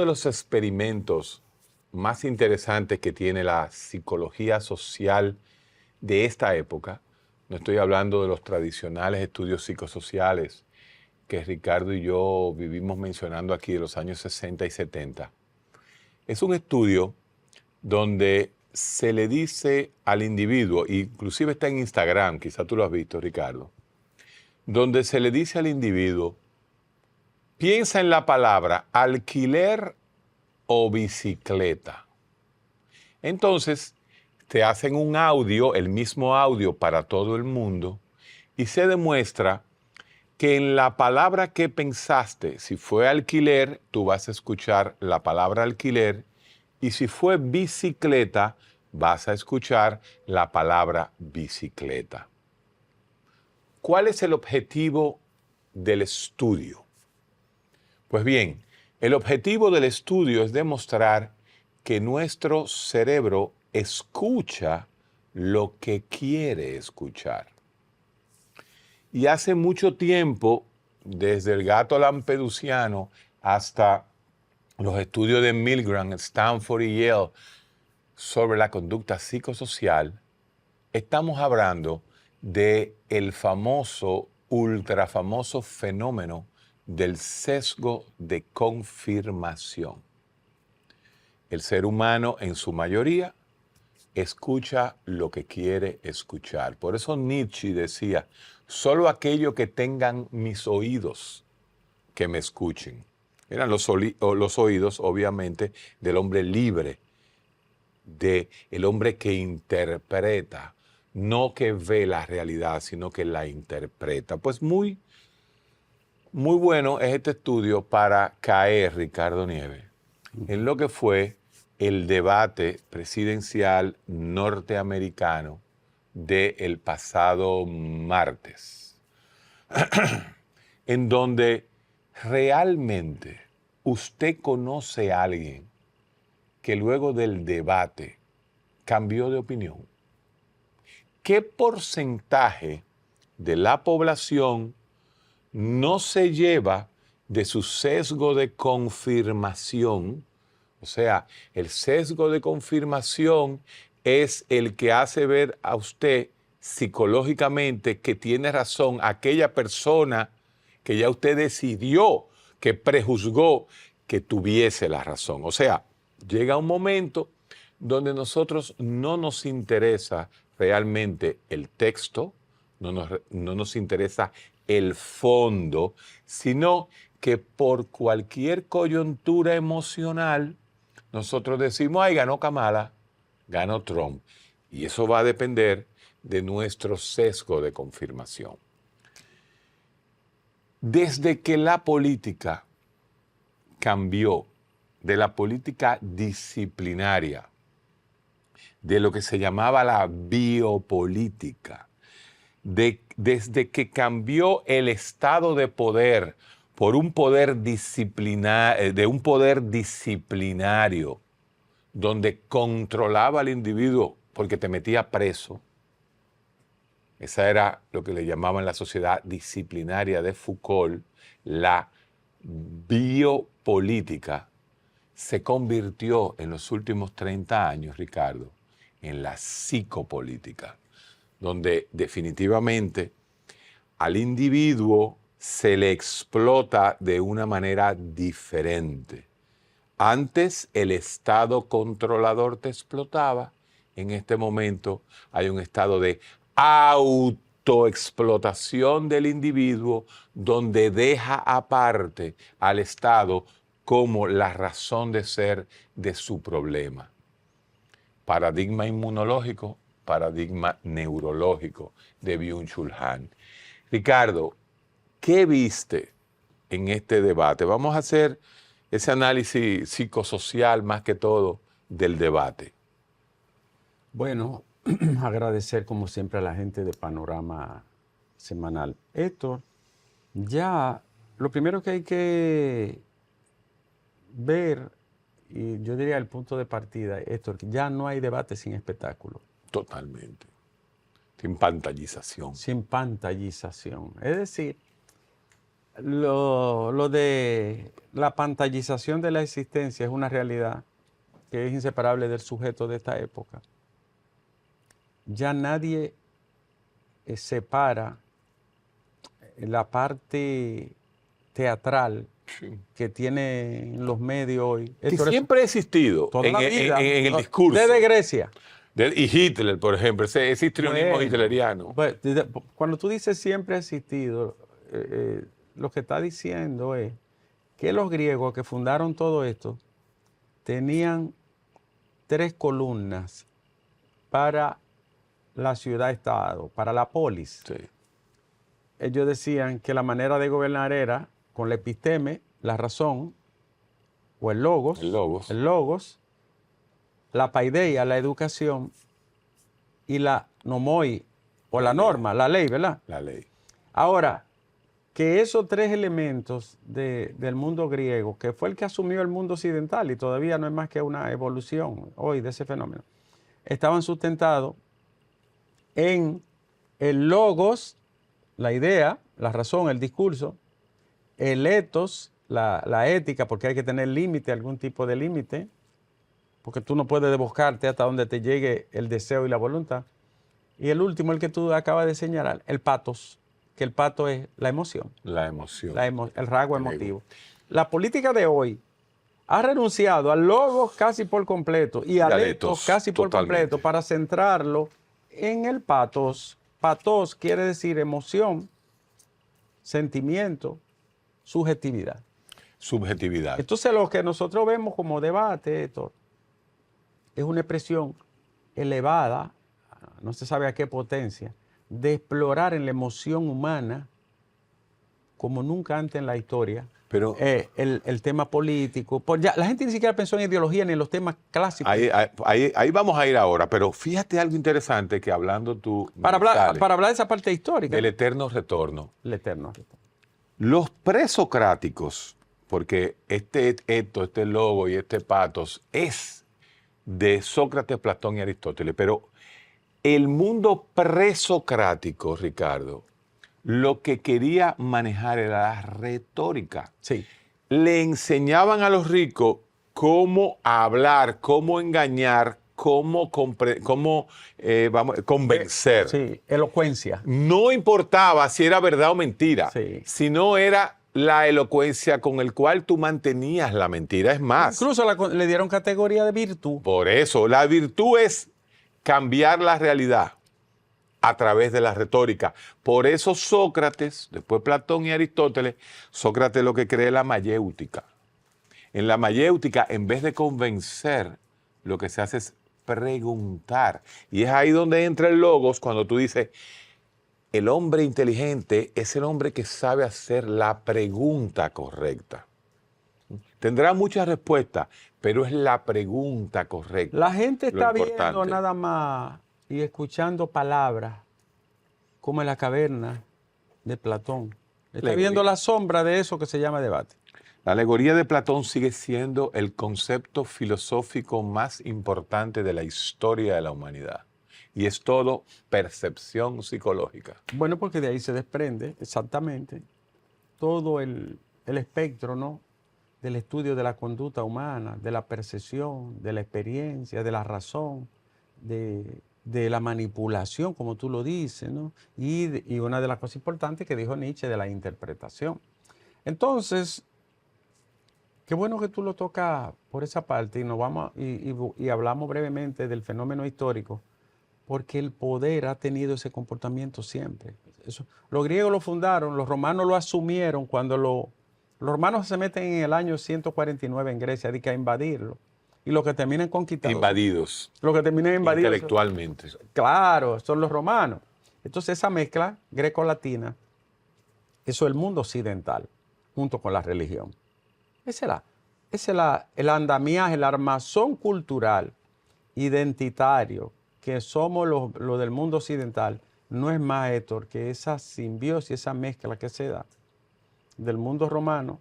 de los experimentos más interesantes que tiene la psicología social de esta época, no estoy hablando de los tradicionales estudios psicosociales que Ricardo y yo vivimos mencionando aquí de los años 60 y 70, es un estudio donde se le dice al individuo, inclusive está en Instagram, quizá tú lo has visto, Ricardo, donde se le dice al individuo, piensa en la palabra alquiler o bicicleta. Entonces, te hacen un audio, el mismo audio para todo el mundo, y se demuestra que en la palabra que pensaste, si fue alquiler, tú vas a escuchar la palabra alquiler, y si fue bicicleta, vas a escuchar la palabra bicicleta. ¿Cuál es el objetivo del estudio? Pues bien, el objetivo del estudio es demostrar que nuestro cerebro escucha lo que quiere escuchar. Y hace mucho tiempo, desde el gato lampedusiano hasta los estudios de Milgram, Stanford y Yale sobre la conducta psicosocial, estamos hablando de el famoso, ultra famoso fenómeno del sesgo de confirmación. El ser humano, en su mayoría, escucha lo que quiere escuchar. Por eso Nietzsche decía, solo aquellos que tengan mis oídos que me escuchen. Eran los oídos, obviamente, del hombre libre, del hombre que interpreta, no que ve la realidad, sino que la interpreta. Pues muy bueno es este estudio para caer, Ricardo Nieves, en lo que fue el debate presidencial norteamericano del pasado martes, en donde realmente usted conoce a alguien que luego del debate cambió de opinión. ¿Qué porcentaje de la población no se lleva de su sesgo de confirmación? O sea, el sesgo de confirmación es el que hace ver a usted psicológicamente que tiene razón aquella persona que ya usted decidió, que prejuzgó que tuviese la razón. O sea, llega un momento donde nosotros no nos interesa realmente el texto, no nos interesa el fondo, sino que por cualquier coyuntura emocional, nosotros decimos, ay, ganó Kamala, ganó Trump. Y eso va a depender de nuestro sesgo de confirmación. Desde que la política cambió de la política disciplinaria, de lo que se llamaba la biopolítica, desde que cambió el estado de poder por un poder de un poder disciplinario, donde controlaba al individuo porque te metía preso. Esa era lo que le llamaban la sociedad disciplinaria de Foucault. La biopolítica se convirtió en los últimos 30 años, Ricardo, en la psicopolítica, donde definitivamente al individuo se le explota de una manera diferente. Antes el Estado controlador te explotaba, en este momento hay un estado de autoexplotación del individuo donde deja aparte al Estado como la razón de ser de su problema. Paradigma inmunológico, paradigma neurológico de Byung-Chul Han. Ricardo, ¿qué viste en este debate? Vamos a hacer ese análisis psicosocial más que todo del debate. Bueno, agradecer como siempre a la gente de Panorama Semanal. Héctor, ya lo primero que hay que ver, y yo diría el punto de partida, Héctor, que ya no hay debate sin espectáculo. Totalmente. Sin pantallización. Sin pantallización. Es decir, lo de la pantallización de la existencia es una realidad que es inseparable del sujeto de esta época. Ya nadie separa la parte teatral Sí. que tienen los medios hoy. Que Esto es siempre ha existido toda la vida, en el discurso. desde Grecia. Y Hitler, por ejemplo, ese histrionismo Bueno, hitleriano. pues, cuando tú dices siempre ha existido, lo que está diciendo es que los griegos que fundaron todo esto tenían 3 columnas para la ciudad-estado, para la polis. Sí. Ellos decían que la manera de gobernar era con la episteme, la razón, o el logos, El logos. la paideia, la educación, y la nomoi, o la norma, la ley, ¿verdad? La ley. Ahora, que esos 3 elementos del mundo griego, que fue el que asumió el mundo occidental, y todavía no es más que una evolución hoy de ese fenómeno, estaban sustentados en el logos, la idea, la razón, el discurso, el ethos, la ética, porque hay que tener límite, algún tipo de límite, porque tú no puedes desbocarte hasta donde te llegue el deseo y la voluntad. Y el último, el que tú acabas de señalar, el patos, que el pato es la emoción, La emoción. el rasgo emotivo. La política de hoy ha renunciado al logos casi por completo y al ethos casi por completo para centrarlo en el patos. Patos quiere decir emoción, sentimiento, subjetividad. Subjetividad. Entonces lo que nosotros vemos como debate, Héctor, es una expresión elevada, no se sabe a qué potencia, de explorar en la emoción humana como nunca antes en la historia. Pero el tema político. La gente ni siquiera pensó en ideología ni en los temas clásicos. ahí vamos a ir ahora, pero fíjate algo interesante que hablando tú... Para hablar de esa parte histórica. Del eterno retorno. El eterno retorno. Los presocráticos, porque este eto, este logo y este patos es de Sócrates, Platón y Aristóteles, pero el mundo presocrático, Ricardo, lo que quería manejar era la retórica. Sí. Le enseñaban a los ricos cómo hablar, cómo engañar, cómo convencer. Sí, elocuencia. No importaba si era verdad o mentira, Sí. sino era la elocuencia con el cual tú mantenías la mentira. Es más, Incluso le dieron categoría de virtud. por eso, la virtud es cambiar la realidad a través de la retórica. Por eso Sócrates, después Platón y Aristóteles, Sócrates lo que cree es la mayéutica. En la mayéutica, en vez de convencer, lo que se hace es preguntar. Y es ahí donde entra el logos, cuando tú dices, el hombre inteligente es el hombre que sabe hacer la pregunta correcta. Tendrá muchas respuestas, pero es la pregunta correcta. La gente está viendo importante. nada más y escuchando palabras como en la caverna de Platón. Está viendo la sombra de eso que se llama debate. La alegoría de Platón sigue siendo el concepto filosófico más importante de la historia de la humanidad. Y es todo percepción psicológica. Bueno, porque de ahí se desprende exactamente todo el espectro, ¿no?, del estudio de la conducta humana, de la percepción, de la experiencia, de la razón, de la manipulación, como tú lo dices, ¿no? Y una de las cosas importantes que dijo Nietzsche, de la interpretación. Entonces, qué bueno que tú lo tocas por esa parte y nos vamos y hablamos brevemente del fenómeno histórico, porque el poder ha tenido ese comportamiento siempre. Los griegos lo fundaron, los romanos lo asumieron cuando los romanos se meten en el año 149 en Grecia, a invadirlo. Y los que terminan conquistados. Invadidos. Los que terminan invadidos. Intelectualmente. Claro, son los romanos. Entonces esa mezcla greco-latina, eso es el mundo occidental, junto con la religión. Ese es el andamiaje, el armazón cultural, identitario, que somos los del mundo occidental, no es más, Héctor, que esa simbiosis, esa mezcla que se da del mundo romano,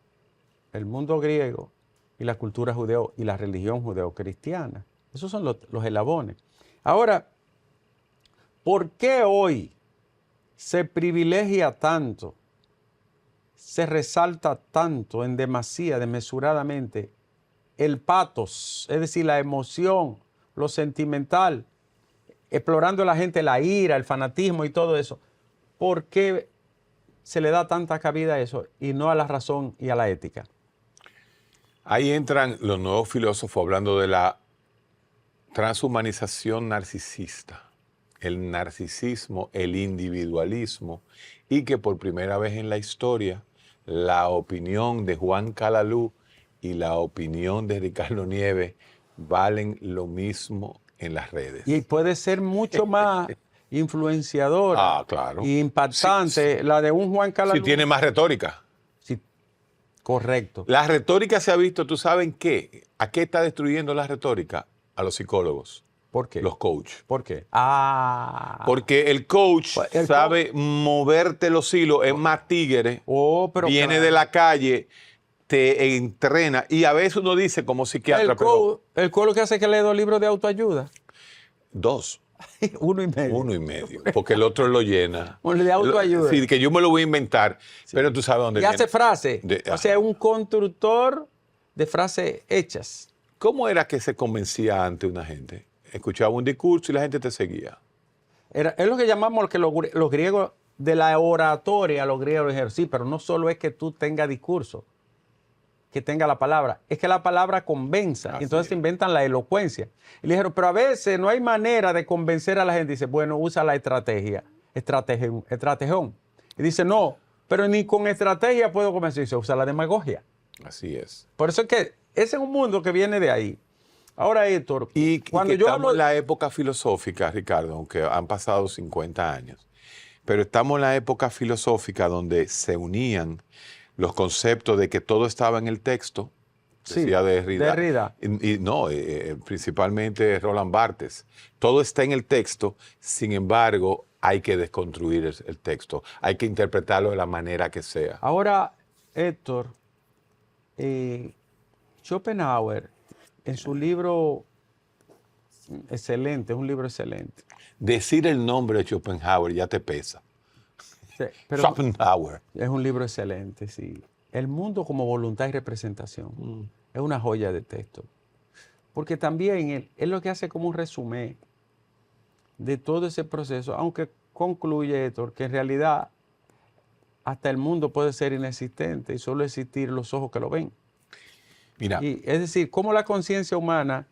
el mundo griego y la cultura judeo y la religión judeocristiana. Esos son los eslabones. Ahora, ¿por qué hoy se privilegia tanto se resalta tanto, en demasía, desmesuradamente, el patos, es decir, la emoción, lo sentimental, explorando a la gente la ira, el fanatismo y todo eso. ¿Por qué se le da tanta cabida a eso y no a la razón y a la ética? Ahí entran los nuevos filósofos hablando de la transhumanización narcisista, el narcisismo, el individualismo, y que por primera vez en la historia la opinión de Juan Calalú y la opinión de Ricardo Nieves valen lo mismo en las redes. Y puede ser mucho más influenciadora claro. y impactante la de un Juan Calalú. Si tiene más retórica. Sí, correcto. La retórica se ha visto, ¿tú sabes qué? ¿A qué está destruyendo la retórica? A los psicólogos. ¿Por qué? Los coaches. ¿Por qué? Porque el coach sabe moverte los hilos, es más tigre, pero viene claro, de la calle, te entrena, y a veces uno dice como psiquiatra, el coach lo que hace es que lee 2 libros de autoayuda. 2. 1 y medio. 1 y medio, porque el otro lo llena. De autoayuda. Sí, que yo me lo voy a inventar, pero tú sabes dónde Y viene. hace frases. O sea, es un constructor de frases hechas. ¿Cómo era que se convencía ante una gente? Escuchaba un discurso y la gente te seguía. Es lo que llamamos que los griegos, de la oratoria, los griegos dijeron, sí, pero no solo es que tú tengas discurso, que tenga la palabra, es que la palabra convenza. Y entonces inventan la elocuencia. Y le dijeron, pero a veces no hay manera de convencer a la gente. Dice, bueno, usa la estrategón. Y dice, no, pero ni con estrategia puedo convencer. Dice, usa la demagogia. Así es. Por eso es que ese es un mundo que viene de ahí. Ahora, Héctor, cuando yo estamos en la época filosófica, Ricardo, aunque han pasado 50 años, pero estamos en la época filosófica donde se unían los conceptos de que todo estaba en el texto, decía Derrida. Principalmente Roland Barthes. Todo está en el texto, sin embargo, hay que desconstruir el texto, hay que interpretarlo de la manera que sea. Ahora, Héctor, Schopenhauer, en su libro excelente, es un libro excelente. Decir el nombre de Schopenhauer ya te pesa. Sí, pero Schopenhauer. Es un libro excelente, sí. El mundo como voluntad y representación. Es una joya de texto. Porque también él lo que hace como un resumen de todo ese proceso, aunque concluye, Héctor, que en realidad hasta el mundo puede ser inexistente y solo existir los ojos que lo ven. Mira. Y, es decir, cómo la conciencia humana,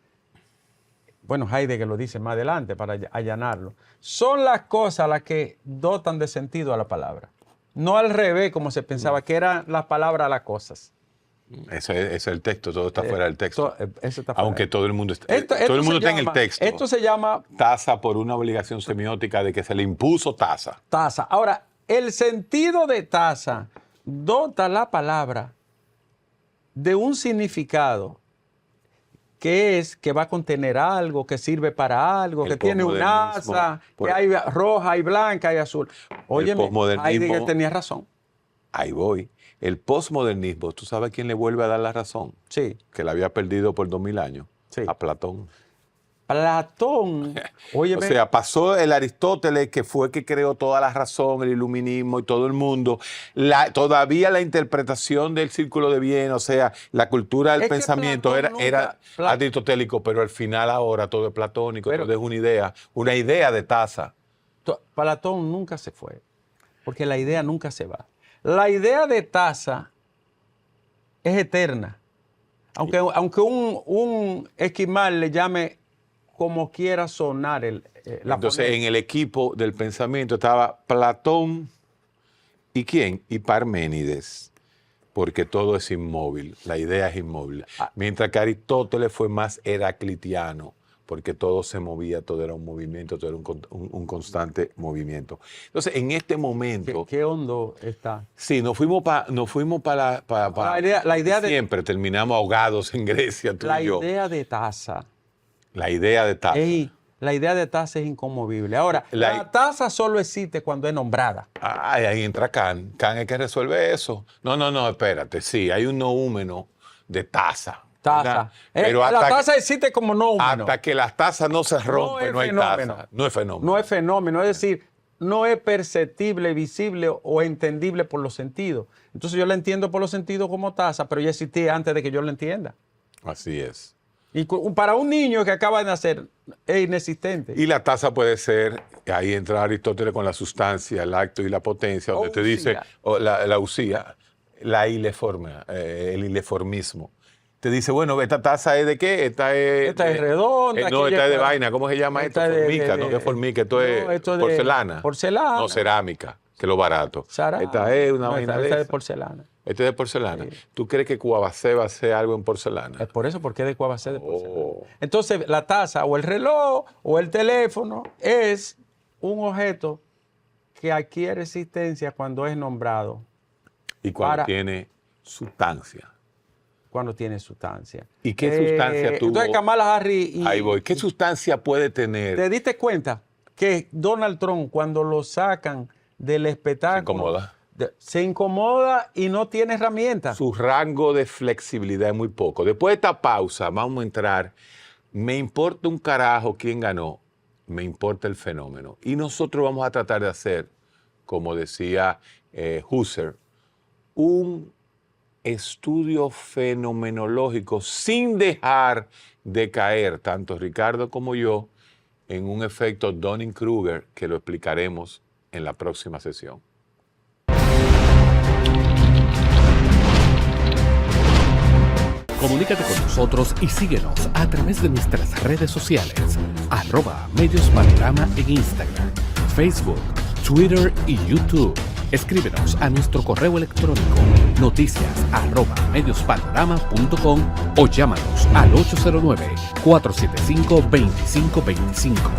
bueno, Heidegger lo dice más adelante para allanarlo, son las cosas las que dotan de sentido a la palabra. No al revés, como se pensaba, que eran las palabras las cosas. Ese es el texto, todo está fuera del texto. Eso está fuera. Aunque todo el mundo está en el texto. Esto se llama tasa por una obligación semiótica de que se le impuso tasa. Tasa. Ahora, el sentido de tasa dota la palabra de un significado que es que va a contener algo, que sirve para algo, que tiene un asa, que hay roja, hay blanca, hay azul. Óyeme, Heidegger tenía razón. Ahí voy. El posmodernismo, ¿tú sabes quién le vuelve a dar la razón? Sí. Que la había perdido por 2000 años. Sí. A Platón. Platón, óyeme. O sea, pasó el Aristóteles, que fue que creó toda la razón, el iluminismo y todo el mundo. Todavía la interpretación del círculo de bien, o sea, la cultura del pensamiento era aristotélico, pero al final ahora todo es platónico, todo es una idea de tasa. Platón nunca se fue, porque la idea nunca se va. La idea de tasa es eterna. Aunque un esquimal le llame como quiera sonar Entonces, en el equipo del pensamiento estaba Platón y ¿quién? Y Parménides, porque todo es inmóvil, la idea es inmóvil. Mientras que Aristóteles fue más heraclitiano, porque todo se movía, todo era un movimiento, todo era un constante movimiento. Entonces, en este momento... ¿Qué hondo está? Sí, nos fuimos para la idea siempre terminamos ahogados en Grecia, tú y yo. La idea de tasa. La idea de tasa. La idea de tasa es inconmovible. Ahora, la tasa solo existe cuando es nombrada. Ahí entra Kant. Kant es que resuelve eso. No, espérate. Sí, hay un noúmeno de tasa. Tasa. Pero la tasa existe como noúmeno. Hasta que las tasas no se rompen, no hay tasa. No es fenómeno. No es fenómeno. Es decir, no es perceptible, visible o entendible por los sentidos. Entonces yo la entiendo por los sentidos como taza, pero ya existía antes de que yo la entienda. Así es. Y para un niño que acaba de nacer es inexistente. Y la taza puede ser, ahí entra Aristóteles con la sustancia, el acto y la potencia, donde te dice la usía, el ileformismo. Te dice, bueno, ¿esta taza es de qué? Esta es redonda. No, esta es de vaina. ¿Cómo se llama esto? Formica, ¿no? ¿Qué es formica? Esto es porcelana. Porcelana. No, cerámica, que es lo barato. Esta es una vaina de esta es de porcelana. Este es de porcelana. Sí. ¿Tú crees que Cuabacé sea algo en porcelana? Es por eso, porque es de Cuabacé de porcelana. Entonces, la taza o el reloj o el teléfono es un objeto que adquiere existencia cuando es nombrado. Y cuando tiene sustancia. Cuando tiene sustancia. ¿Y qué sustancia tuvo? Entonces, Kamala Harris... Ahí voy. ¿Qué sustancia puede tener? ¿Te diste cuenta que Donald Trump, cuando lo sacan del espectáculo... Se incomoda y no tiene herramientas. Su rango de flexibilidad es muy poco. Después de esta pausa, vamos a entrar. Me importa un carajo quién ganó, me importa el fenómeno. Y nosotros vamos a tratar de hacer, como decía Husserl, un estudio fenomenológico sin dejar de caer, tanto Ricardo como yo, en un efecto Dunning-Kruger que lo explicaremos en la próxima sesión. Comunícate con nosotros y síguenos a través de nuestras redes sociales, @mediospanorama en Instagram, Facebook, Twitter y YouTube. Escríbenos a nuestro correo electrónico noticias@mediospanorama.com o llámanos al 809-475-2525.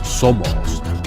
Somos